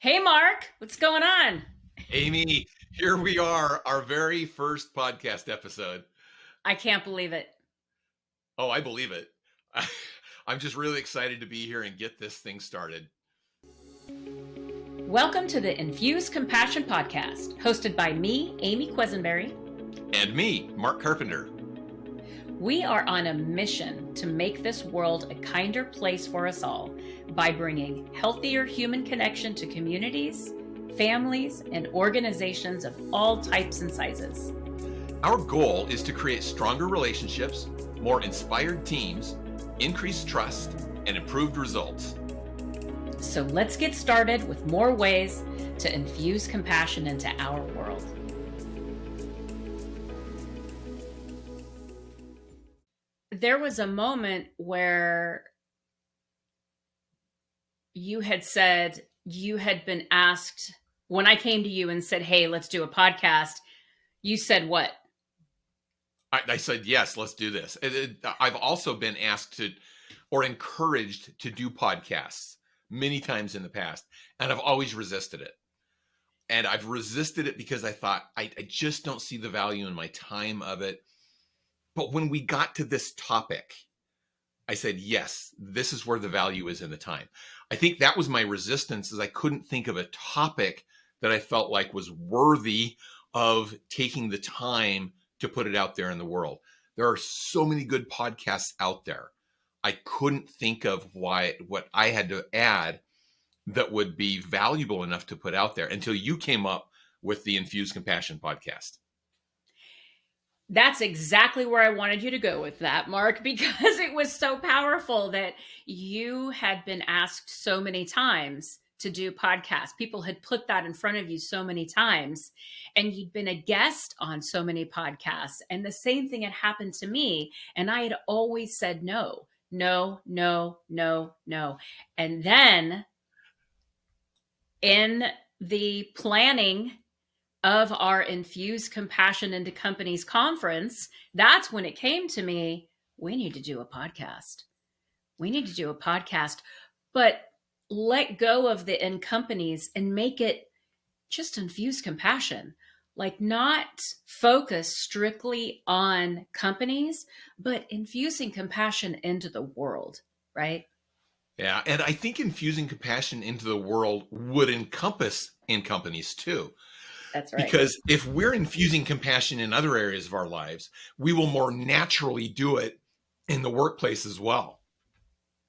Hey, Mark, what's going on? Amy, here we are, our very first podcast episode. I can't believe it. Oh, I believe it. I'm just really excited to be here and get this thing started. Welcome to the Infuse Compassion podcast, hosted by me, Amy Quisenberry. And me, Mark Carpenter. We are on a mission to make this world a kinder place for us all by bringing healthier human connection to communities, families, and organizations of all types and sizes. Our goal is to create stronger relationships, more inspired teams, increased trust, and improved results. So let's get started with more ways to infuse compassion into our world. There was a moment where you had said you had been asked, when I came to you and said, hey, let's do a podcast, you said what? I said, yes, let's do this. I've also been asked to, or encouraged to do podcasts many times in the past, and I've always resisted it. And I've resisted it because I thought, I just don't see the value in my time of it. But when we got to this topic, I said, yes, this is where the value is in the time. I think that was my resistance, is I couldn't think of a topic that I felt like was worthy of taking the time to put it out there in the world. There are so many good podcasts out there. I couldn't think of what I had to add that would be valuable enough to put out there until you came up with the Infuse Compassion podcast. That's exactly where I wanted you to go with that, Mark, because it was so powerful that you had been asked so many times to do podcasts. People had put that in front of you so many times, and you'd been a guest on so many podcasts. And the same thing had happened to me. And I had always said no, no, no, no, no. And then in the planning of our Infuse Compassion into Companies conference, that's when it came to me, we need to do a podcast. We need to do a podcast, but let go of the in companies and make it just infuse compassion. Like, not focus strictly on companies, but infusing compassion into the world, right? Yeah, and I think infusing compassion into the world would encompass in companies too. That's right. Because if we're infusing compassion in other areas of our lives, we will more naturally do it in the workplace as well.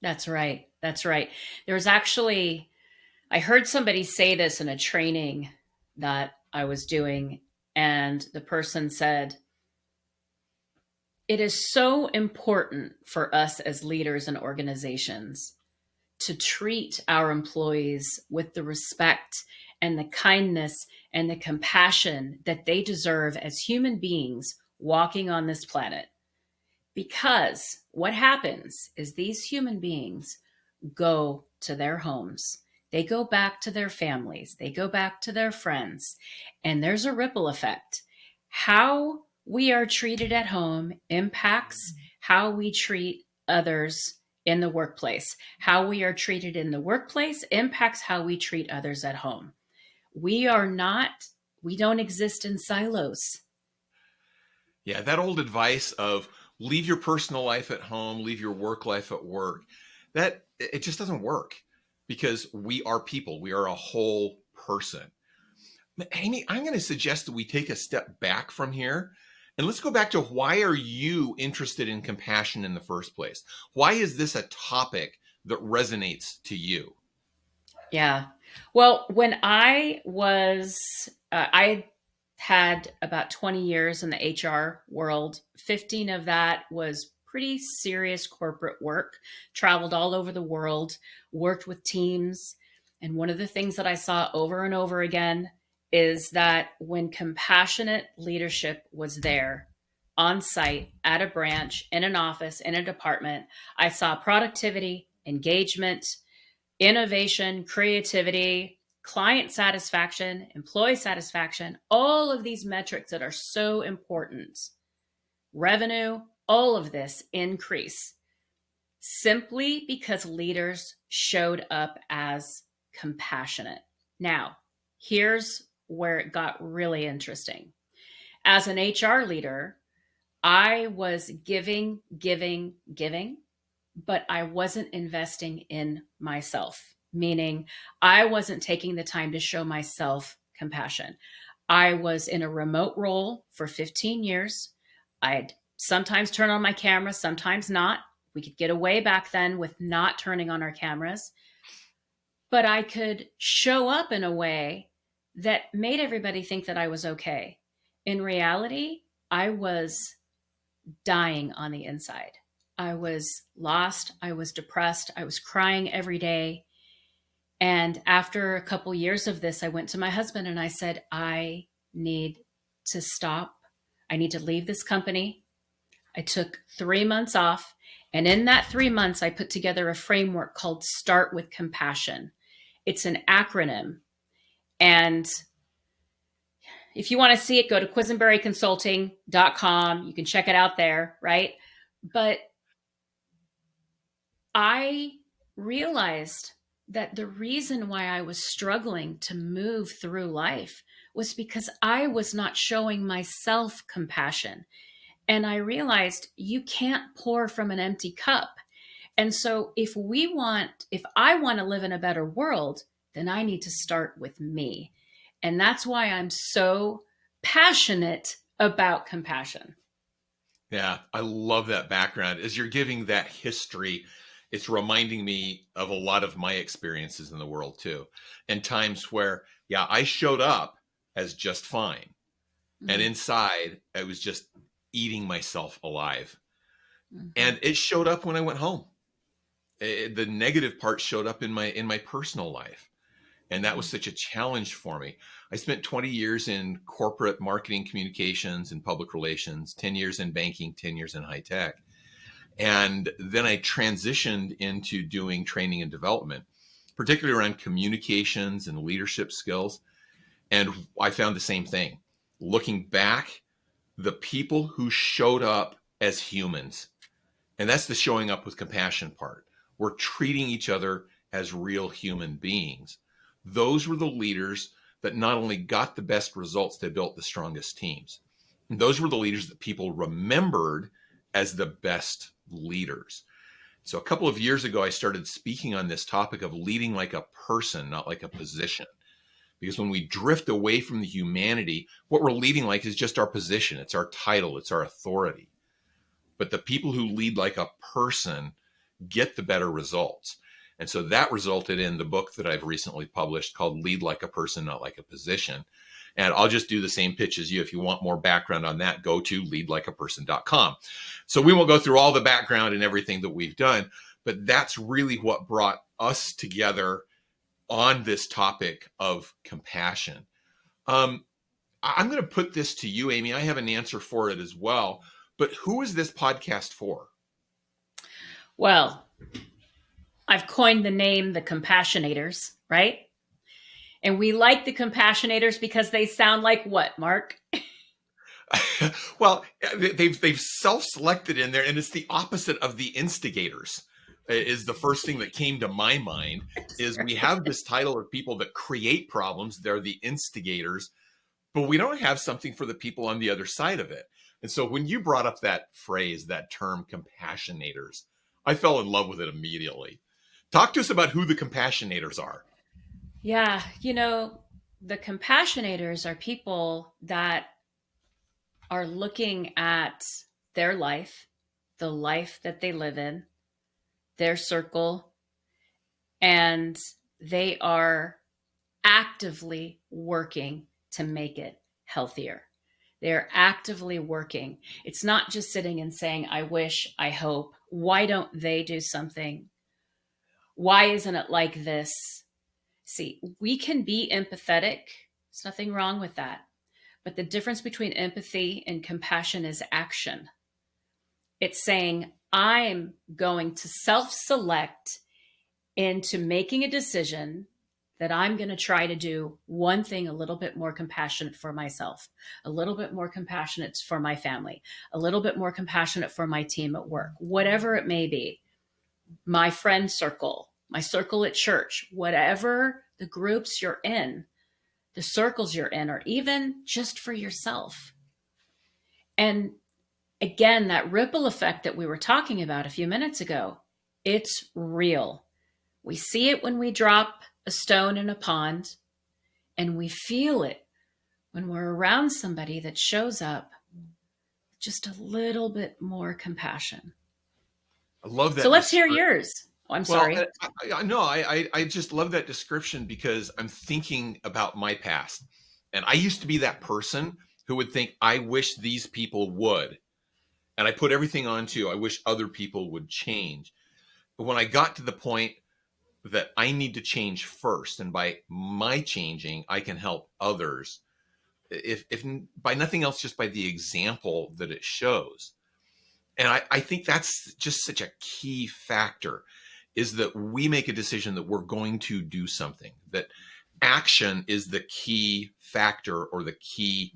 That's right. That's right. There's actually, I heard somebody say this in a training that I was doing, and the person said, it is so important for us as leaders and organizations to treat our employees with the respect and the kindness and the compassion that they deserve as human beings walking on this planet. Because what happens is these human beings go to their homes, they go back to their families, they go back to their friends, and there's a ripple effect. How we are treated at home impacts how we treat others in the workplace. How we are treated in the workplace impacts how we treat others at home. We don't exist in silos. Yeah, that old advice of leave your personal life at home, leave your work life at work, that it just doesn't work, because we are people. We are a whole person. Amy, I'm going to suggest that we take a step back from here and let's go back to, why are you interested in compassion in the first place? Why is this a topic that resonates to you? Yeah. Well, when I had about 20 years in the HR world. 15 of that was pretty serious corporate work, traveled all over the world, worked with teams. And one of the things that I saw over and over again is that when compassionate leadership was there on site, at a branch, in an office, in a department, I saw productivity, engagement, innovation, creativity, client satisfaction, employee satisfaction, all of these metrics that are so important, revenue, all of this increase simply because leaders showed up as compassionate. Now, here's where it got really interesting. As an HR leader, I was giving, giving, giving, but I wasn't investing in myself, meaning I wasn't taking the time to show myself compassion. I was in a remote role for 15 years. I'd sometimes turn on my camera, sometimes not. We could get away back then with not turning on our cameras, but I could show up in a way that made everybody think that I was okay. In reality, I was dying on the inside. I was lost. I was depressed. I was crying every day. And after a couple years of this, I went to my husband and I said, I need to stop. I need to leave this company. I took 3 months off. And in that 3 months, I put together a framework called Start with Compassion. It's an acronym. And if you want to see it, go to quisenberryconsulting.com. You can check it out there, right? But I realized that the reason why I was struggling to move through life was because I was not showing myself compassion. And I realized you can't pour from an empty cup. And so if I want to live in a better world, then I need to start with me. And that's why I'm so passionate about compassion. Yeah, I love that background. As you're giving that history, it's reminding me of a lot of my experiences in the world too. And times where, yeah, I showed up as just fine. And Mm-hmm. inside, I was just eating myself alive. Mm-hmm. And it showed up when I went home. The negative part showed up in my personal life. And that was such a challenge for me. I spent 20 years in corporate marketing communications and public relations, 10 years in banking, 10 years in high tech. And then I transitioned into doing training and development, particularly around communications and leadership skills. And I found the same thing. Looking back, the people who showed up as humans, and that's the showing up with compassion part, we're treating each other as real human beings. Those were the leaders that not only got the best results, they built the strongest teams. And those were the leaders that people remembered as the best leaders. So a couple of years ago, I started speaking on this topic of leading like a person, not like a position. Because when we drift away from the humanity, what we're leading like is just our position. It's our title. It's our authority. But the people who lead like a person get the better results. And so that resulted in the book that I've recently published called Lead Like a Person, Not Like a Position. And I'll just do the same pitch as you. If you want more background on that, go to leadlikeaperson.com. So we won't go through all the background and everything that we've done, but that's really what brought us together on this topic of compassion. I'm going to put this to you, Amy. I have an answer for it as well. But who is this podcast for? Well, I've coined the name the Compassionators, right? And we like the Compassionators because they sound like what, Mark? Well, they've self-selected in there, and it's the opposite of the instigators. Is the first thing that came to my mind. Is we have this title of people that create problems. They're the instigators, but we don't have something for the people on the other side of it. And so when you brought up that phrase, that term, compassionators, I fell in love with it immediately. Talk to us about who the compassionators are. Yeah, the Compassionators are people that are looking at their life, the life that they live in, their circle, and they are actively working to make it healthier. They're actively working. It's not just sitting and saying, I wish, I hope. Why don't they do something? Why isn't it like this? See, we can be empathetic. There's nothing wrong with that. But the difference between empathy and compassion is action. It's saying, I'm going to self select into making a decision that I'm going to try to do one thing a little bit more compassionate for myself, a little bit more compassionate for my family, a little bit more compassionate for my team at work, whatever it may be, my friend circle, my circle at church, whatever the groups you're in, the circles you're in, or even just for yourself. And again, that ripple effect that we were talking about a few minutes ago, it's real. We see it when we drop a stone in a pond, and we feel it when we're around somebody that shows up just a little bit more compassion. I love So that. let's hear yours. Oh, I'm Well, sorry. I just love that description because I'm thinking about my past. And I used to be that person who would think, I wish these people would. And I put everything onto, I wish other people would change. But when I got to the point that I need to change first, and by my changing, I can help others, if by nothing else, just by the example that it shows. And I think that's just such a key factor, is that we make a decision that we're going to do something, that action is the key factor or the key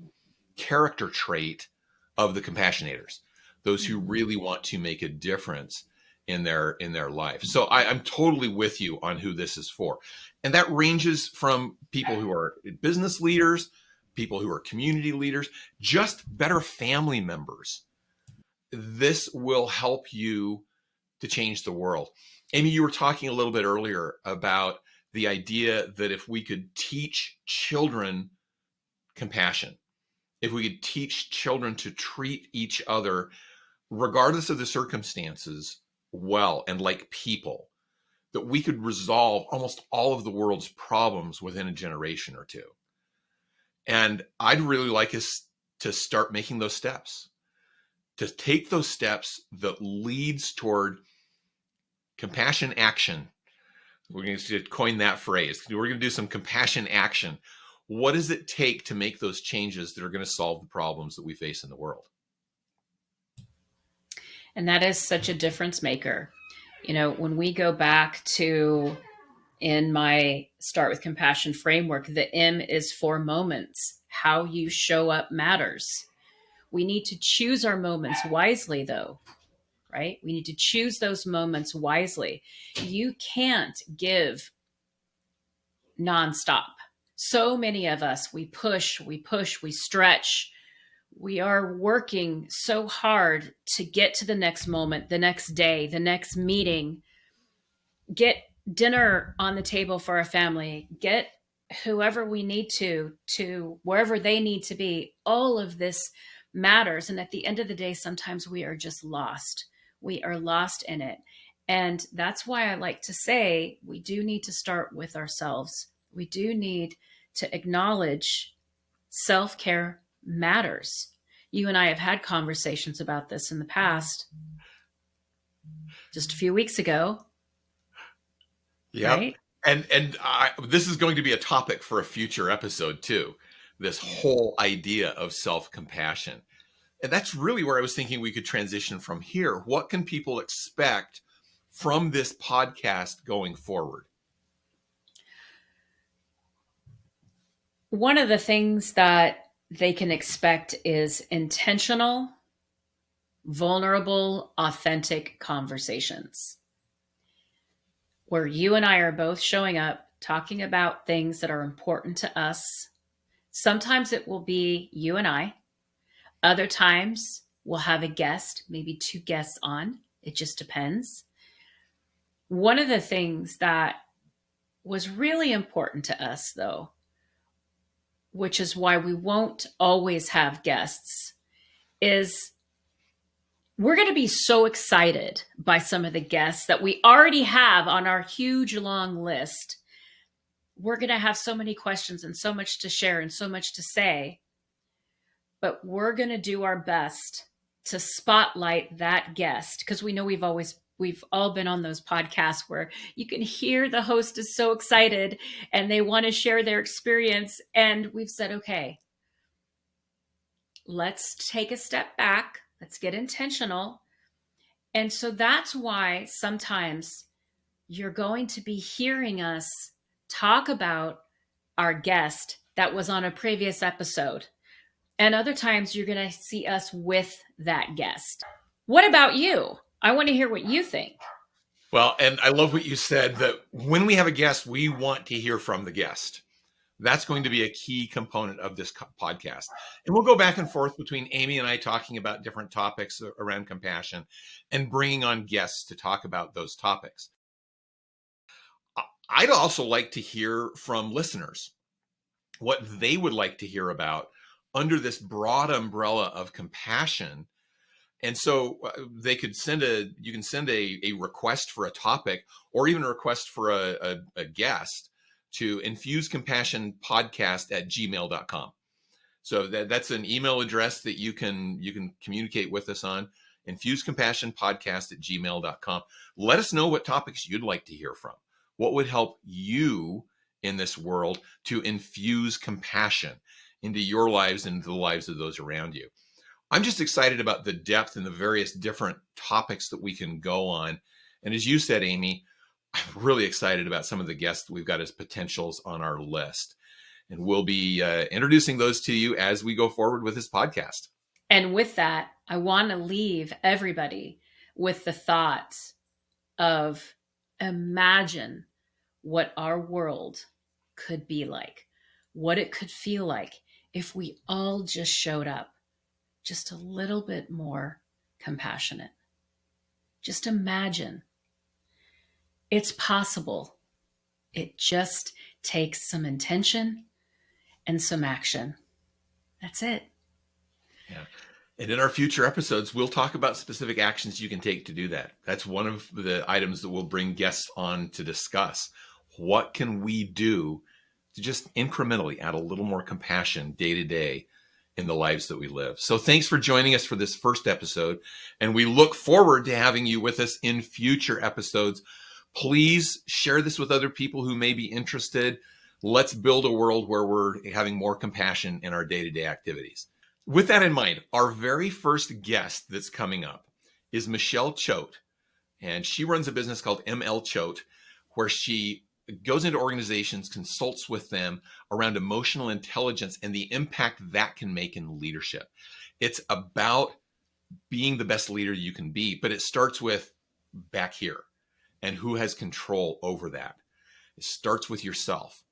character trait of the compassionators, those who really want to make a difference in their life. So I'm totally with you on who this is for. And that ranges from people who are business leaders, people who are community leaders, just better family members. This will help you to change the world. Amy, you were talking a little bit earlier about the idea that if we could teach children compassion, if we could teach children to treat each other, regardless of the circumstances, well and like people, that we could resolve almost all of the world's problems within a generation or two. And I'd really like us to start making those steps, to take those steps that leads toward compassion action. We're going to coin that phrase. We're going to do some compassion action. What does it take to make those changes that are going to solve the problems that we face in the world? And that is such a difference maker. You know, when we go back to, in my Start with Compassion framework, the M is for moments. How you show up matters. We need to choose our moments wisely, though, right? We need to choose those moments wisely. You can't give nonstop. So many of us, we push, we stretch. We are working so hard to get to the next moment, the next day, the next meeting, get dinner on the table for our family, get whoever we need to wherever they need to be. All of this matters. And at the end of the day, sometimes we are just lost. We are lost in it. And that's why I like to say we do need to start with ourselves. We do need to acknowledge self-care matters. You and I have had conversations about this in the past, just a few weeks ago. Yep. Right? And this is going to be a topic for a future episode too, this whole idea of self-compassion. And that's really where I was thinking we could transition from here. What can people expect from this podcast going forward? One of the things that they can expect is intentional, vulnerable, authentic conversations where you and I are both showing up, talking about things that are important to us. Sometimes it will be you and I. Other times we'll have a guest, maybe two guests on. It just depends. One of the things that was really important to us, though, which is why we won't always have guests, is we're going to be so excited by some of the guests that we already have on our huge long list. We're going to have so many questions and so much to share and so much to say, but we're going to do our best to spotlight that guest, because we know we've all been on those podcasts where you can hear the host is so excited and they want to share their experience. And we've said, okay, let's take a step back. Let's get intentional. And so that's why sometimes you're going to be hearing us talk about our guest that was on a previous episode. And other times you're going to see us with that guest. What about you? I want to hear what you think. Well, and I love what you said, that when we have a guest, we want to hear from the guest. That's going to be a key component of this podcast. And we'll go back and forth between Amy and I talking about different topics around compassion and bringing on guests to talk about those topics. I'd also like to hear from listeners what they would like to hear about under this broad umbrella of compassion. And so you can send a request for a topic, or even a request for a guest, to infusecompassionpodcast@gmail.com. So that's an email address that you can communicate with us on, infusecompassionpodcast@gmail.com. Let us know what topics you'd like to hear from. What would help you in this world to infuse compassion into your lives and into the lives of those around you. I'm just excited about the depth and the various different topics that we can go on. And as you said, Amy, I'm really excited about some of the guests that we've got as potentials on our list. And we'll be introducing those to you as we go forward with this podcast. And with that, I want to leave everybody with the thoughts of, imagine what our world could be like, what it could feel like if we all just showed up just a little bit more compassionate. Just imagine. It's possible. It just takes some intention and some action. That's it. Yeah. And in our future episodes, we'll talk about specific actions you can take to do that. That's one of the items that we'll bring guests on to discuss. What can we do to just incrementally add a little more compassion day to day in the lives that we live? So thanks for joining us for this first episode. And we look forward to having you with us in future episodes. Please share this with other people who may be interested. Let's build a world where we're having more compassion in our day-to-day activities. With that in mind, our very first guest that's coming up is Michelle Choate. And she runs a business called ML Choate, where she goes into organizations, consults with them around emotional intelligence and the impact that can make in leadership. It's about being the best leader you can be, but it starts with back here and who has control over that. It starts with yourself.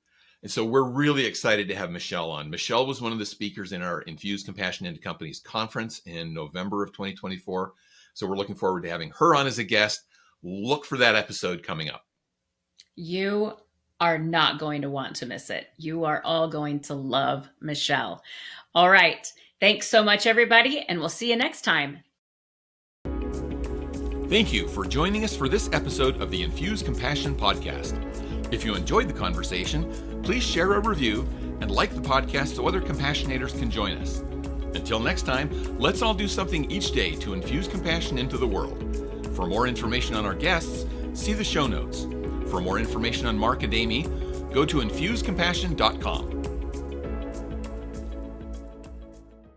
And so we're really excited to have Michelle on. Michelle was one of the speakers in our Infuse Compassion into Companies conference in November of 2024. So we're looking forward to having her on as a guest. Look for that episode coming up. You are not going to want to miss it. You are all going to love Michelle. All right. Thanks so much, everybody, and we'll see you next time. Thank you for joining us for this episode of the Infuse Compassion podcast. If you enjoyed the conversation, please share a review and like the podcast so other compassionators can join us. Until next time, let's all do something each day to infuse compassion into the world. For more information on our guests, see the show notes. For more information on Mark and Amy, go to infusecompassion.com.